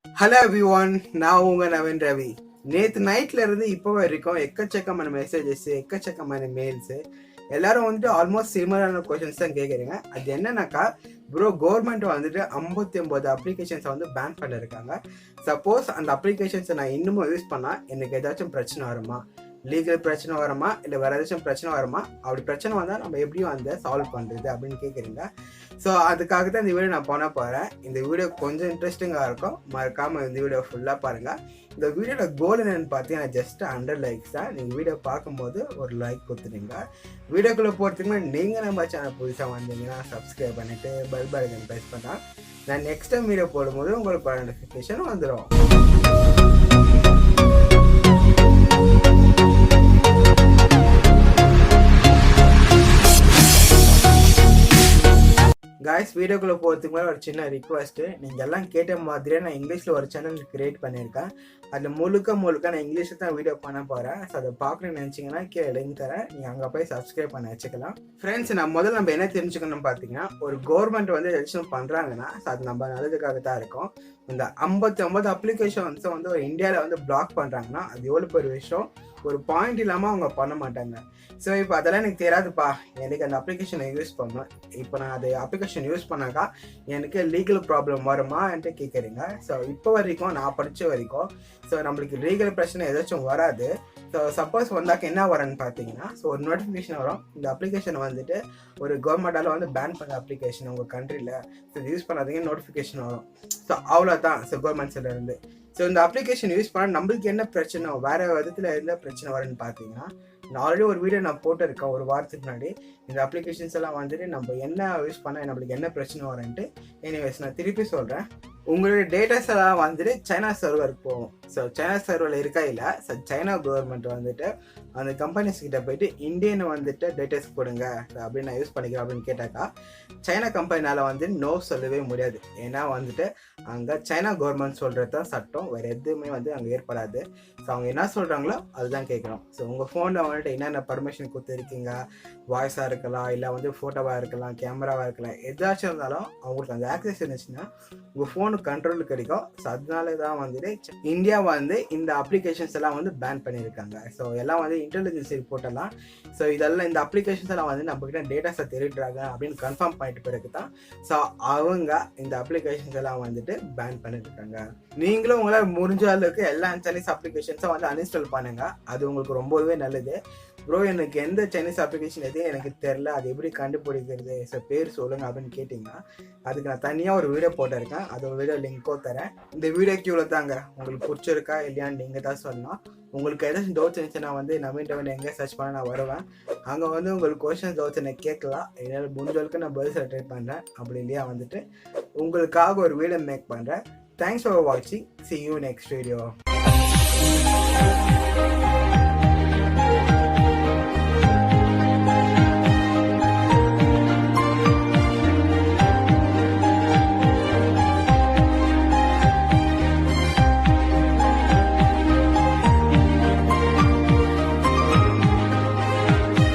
Hello everyone, நான் உங்க நவீன் ரவி. நேற்று நைட்ல இருந்து இப்போ வரைக்கும் எக்கச்சக்கமான மெசேஜஸ், எக்கச்சக்கமான மெயில்ஸ், எல்லாரும் வந்துட்டு ஆல்மோஸ்ட் சிமிலரான கொஸ்டின்ஸ் தான் கேட்குறீங்க. அது என்னன்னாக்கா, ப்ரோ கவர்மெண்ட் வந்துட்டு 59 அப்ளிகேஷன்ஸை வந்து பேன் பண்ணியிருக்காங்க. சப்போஸ் அந்த அப்ளிகேஷன்ஸை நான் இன்னமும் யூஸ் பண்ணால் எனக்கு ஏதாச்சும் பிரச்சனை வருமா, லீகல் பிரச்சனை வருமா, இல்லை வேறு ஏதாச்சும் பிரச்சனை வருமா, அப்படி பிரச்சனை வந்தால் நம்ம எப்படியும் வந்து சால்வ் பண்ணுறது அப்படின்னு கேட்குறீங்க. ஸோ அதுக்காக தான் இந்த வீடியோ நான் பண்ண போகிறேன். இந்த வீடியோ கொஞ்சம் இன்ட்ரெஸ்டிங்காக இருக்கும், மறக்காமல் இந்த வீடியோ ஃபுல்லாக பாருங்கள். இந்த வீடியோட கோல் என்னென்னு பார்த்தீங்கன்னா ஜஸ்ட் 100 லைக்ஸ் தான். நீங்கள் வீடியோ பார்க்கும்போது ஒரு லைக் கொடுத்துருங்க. வீடியோக்குள்ளே போகிறதுக்கு நீங்கள் நம்ம சேனல் புதுசாக வந்தீங்கன்னா சப்ஸ்கிரைப் பண்ணிவிட்டு பெல் பட்டன் ப்ரெஸ் பண்ணால் நான் நெக்ஸ்ட் டைம் வீடியோ போடும்போது உங்களுக்கு நோட்டிஃபிகேஷன் வந்துடும். காய்ஸ், வீடியோக்குள்ளே போகிறதுக்கு மேலே ஒரு சின்ன ரிக்வஸ்ட்டு. நீங்கள் எல்லாம் கேட்ட மாதிரியே நான் இங்கிலீஷில் ஒரு சேனல் க்ரியேட் பண்ணியிருக்கேன். அதில் முழுக்க நான் இங்கிலீஷில் தான் வீடியோ பண்ண போகிறேன். ஸோ அதை பார்க்கணும்னு நினச்சிங்கன்னா கீழே லிங்க் தரேன், நீங்கள் அங்கே போய் சப்ஸ்கிரைப் பண்ண வச்சுக்கலாம். ஃப்ரெண்ட்ஸ், நம்ம என்ன தெரிஞ்சுக்கணும்னு பார்த்தீங்கன்னா, ஒரு கவர்மெண்ட் வந்து எலெக்ஷன் பண்ணுறாங்கன்னா ஸோ அது நம்ம நல்லதுக்காக தான் இருக்கும். இந்த 59 அப்ளிகேஷன்ஸை வந்து ஒரு இந்தியாவில் வந்து பிளாக் பண்ணுறாங்கன்னா அது எவ்வளோ பெரிய விஷயம். ஒரு பாயிண்ட் இல்லாமல் அவங்க பண்ண மாட்டாங்க. ஸோ இப்போ அதெல்லாம் எனக்கு தெரியாதுப்பா, எனக்கு அந்த அப்ளிகேஷனை யூஸ் பண்ணணும், இப்போ நான் அது அப்ளிகேஷன் யூஸ் பண்ணாக்கா எனக்கு லீகல் ப்ராப்ளம் வருமான்ட்டு கேட்குறீங்க. ஸோ இப்போ வரைக்கும் நான் படித்த வரைக்கும் ஸோ நம்மளுக்கு லீகல் பிரச்சனை ஏதாச்சும் வராது. ஸோ சப்போஸ் வந்தாக்க என்ன வரும்னு பார்த்தீங்கன்னா, ஸோ ஒரு நோட்டிஃபிகேஷன் வரும், இந்த அப்ளிகேஷன் வந்துட்டு ஒரு கவர்மெண்டால் வந்து பேன் பண்ண அப்ளிகேஷன் உங்கள் கண்ட்ரியில், ஸோ இது யூஸ் பண்ணாதீங்க நோட்டிஃபிகேஷன் வரும். ஸோ அவ்வளோதான். ஸோ கவர்மெண்ட்ஸ்லேருந்து ஸோ இந்த அப்ளிகேஷன் யூஸ் பண்ணால் நம்மளுக்கு என்ன பிரச்சனை, வேறு விதத்தில் எந்த பிரச்சனை வரும்னு பார்த்தீங்கன்னா, நான் ஆல்ரெடி ஒரு வீடியோ நான் போட்டிருக்கேன் ஒரு வாரத்துக்கு முன்னாடி. இந்த அப்ளிகேஷன்ஸ் எல்லாம் வந்துட்டு நம்ம என்ன யூஸ் பண்ணால் நம்மளுக்கு என்ன பிரச்சனை வரும்ன்ட்டு. எனிவேஸ் நான் திருப்பி சொல்கிறேன், உங்களுடைய டேட்டாஸ் எல்லாம் வந்துட்டு சைனா சர்வருக்கு போகும். ஸோ சைனா சர்வரில் இருக்கா இல்லை, ஸோ சைனா கவர்மெண்ட் வந்துட்டு அந்த கம்பெனிஸ் கிட்ட போயிட்டு இந்தியன் வந்துட்டு டேட்டாஸ் கொடுங்க அப்படின்னு நான் யூஸ் பண்ணிக்கிறேன் அப்படின்னு கேட்டாக்கா சைனா கம்பெனினால் வந்து நோ சொல்லவே முடியாது. ஏன்னா வந்துட்டு அங்கே சைனா கவர்மெண்ட் சொல்கிறது தான் சட்டம், வேறு எதுவுமே வந்து அங்கே ஏற்படாது. ஸோ அவங்க என்ன சொல்கிறாங்களோ அதுதான் கேட்குறோம். ஸோ உங்கள் ஃபோனில் வந்துட்டு என்னென்ன பர்மிஷன் கொடுத்துருக்கீங்க, வாய்ஸாக இருக்கலாம், இல்லை வந்து ஃபோட்டோவாக இருக்கலாம், கேமராவாக இருக்கலாம், எதாச்சும் இருந்தாலும் அவங்களுக்கு அந்த ஆக்சஸ் இருந்துச்சுன்னா உங்கள் ஃபோனுக்கு கண்ட்ரோல் கிடைக்கும். ஸோ அதனால தான் வந்துட்டு இந்தியா வந்து இந்த அப்ளிகேஷன்ஸ் எல்லாம் வந்து பேன் பண்ணியிருக்காங்க. ஸோ எல்லாம் வந்து இன்டெலிஜென்ஸ் ரிப்போர்ட் எல்லாம், ஸோ இதெல்லாம் இந்த அப்ளிகேஷன்ஸ் எல்லாம் வந்து நம்மகிட்ட டேட்டாஸை திருடுறாங்க அப்படின்னு கன்ஃபார்ம் பண்ணிட்டு பிறகு தான் ஸோ அவங்க இந்த அப்ளிகேஷன்ஸ் எல்லாம் வந்துட்டு பேன் பண்ணியிருக்காங்க. நீங்களும் உங்களால் முடிஞ்ச அளவுக்கு எல்லா சைனீஸ் அப்ளிகேஷன்ஸும் வந்து அன்இன்ஸ்டால் பண்ணுங்க, அது உங்களுக்கு ரொம்பவே நல்லது. ப்ரோ எனக்கு எந்த சைனீஸ் அப்ளிகேஷன் எதுவும் எனக்கு தெரில, அது எப்படி கண்டுபிடிக்கிறது, ஸோ பேர் சொல்லுங்கள் அப்படின்னு கேட்டிங்கன்னா அதுக்கு நான் தனியாக ஒரு வீடியோ போட்டிருக்கேன், அதோட வீடியோ லிங்க்கோ தரேன். இந்த வீடியோ கீழே தாங்க, உங்களுக்கு பிடிச்சிருக்கா இல்லையான்னு நீங்கள் தான் சொல்லலாம். உங்களுக்கு ஏதாச்சும் டவுட்ஸ் இருந்துச்சுன்னா வந்து நவீன் எங்கே சர்ச் பண்ண நான் வருவேன், அங்கே வந்து உங்களுக்கு கொஸ்டின் டவுட்ஸ் எனக்கு கேட்கலாம். என்னால் முடிஞ்ச அளவுக்கு நான் பதில் ட்ரை பண்ணுறேன். அப்படி இல்லையா வந்துட்டு உங்களுக்காக ஒரு வீடியோ மேக் பண்ணுறேன். தேங்க்ஸ் ஃபார் வாட்சிங். See you next video.